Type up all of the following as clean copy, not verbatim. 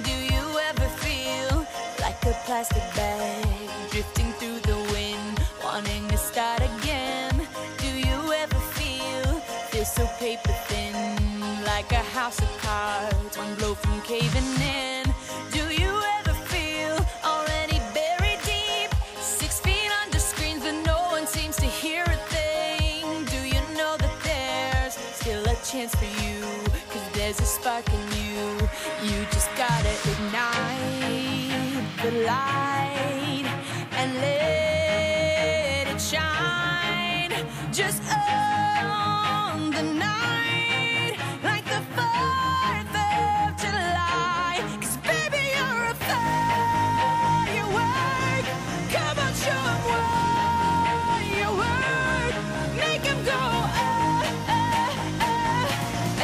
Do you ever feel like a plastic bag drifting through the wind, wanting to start again? Do you ever feel so paper thin, like a house of cards, one blow from caving in? Do you ever feel already buried deep, 6 feet under screens but no one seems to hear a thing? Do you know that there's still a chance for you, 'cause there's a spark in you? You just gotta ignite the light and let it shine. Just own the night like the 4th of July. 'Cause baby, you're a firework. Come on, show 'em what you work. Make 'em go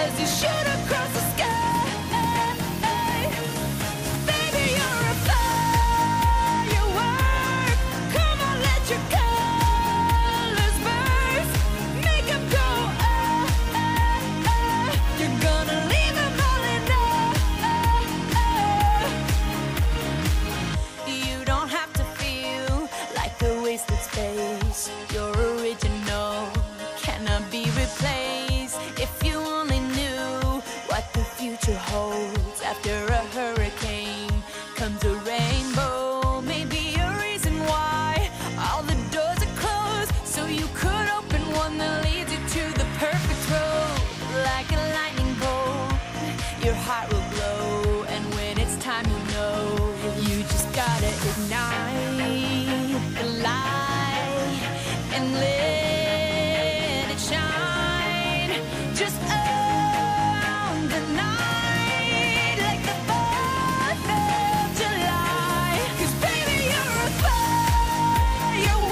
as you shoot across the sky. Space, your original cannot be replaced. If you only knew what the future holds, after a hurricane comes a rainbow. Maybe a reason why all the doors are closed, so you could open one that leads you to the perfect road. Like a lightning bolt, your heart will glow, and when it's time, you know you just gotta ignite the light and let it shine. Just own the night like the 4th of July. 'Cause baby, you're a firework.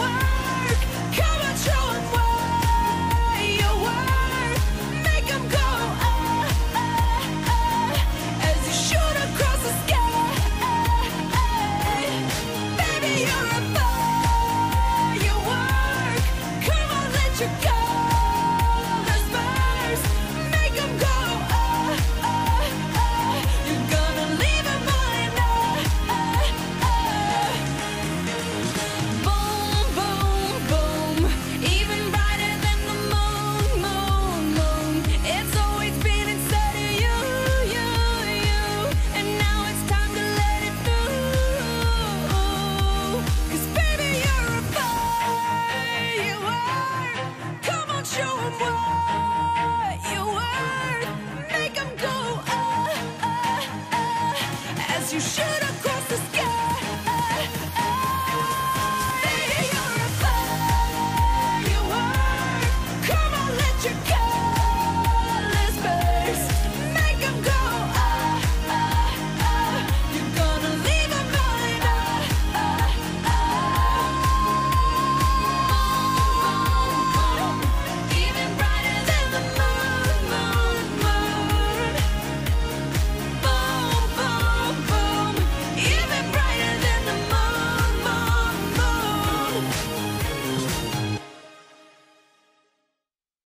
Come on, show 'em what you work. Make 'em go as you shoot across the sky. Baby, you're a your colors burst, make 'em go you're gonna leave 'em all in boom, boom, boom, even brighter than the moon, moon, moon. It's always been inside of you, you, you, and now it's time to let it through. 'Cause baby, you're a firework. Come on, show 'em what you worth. Make 'em go as you shoot across.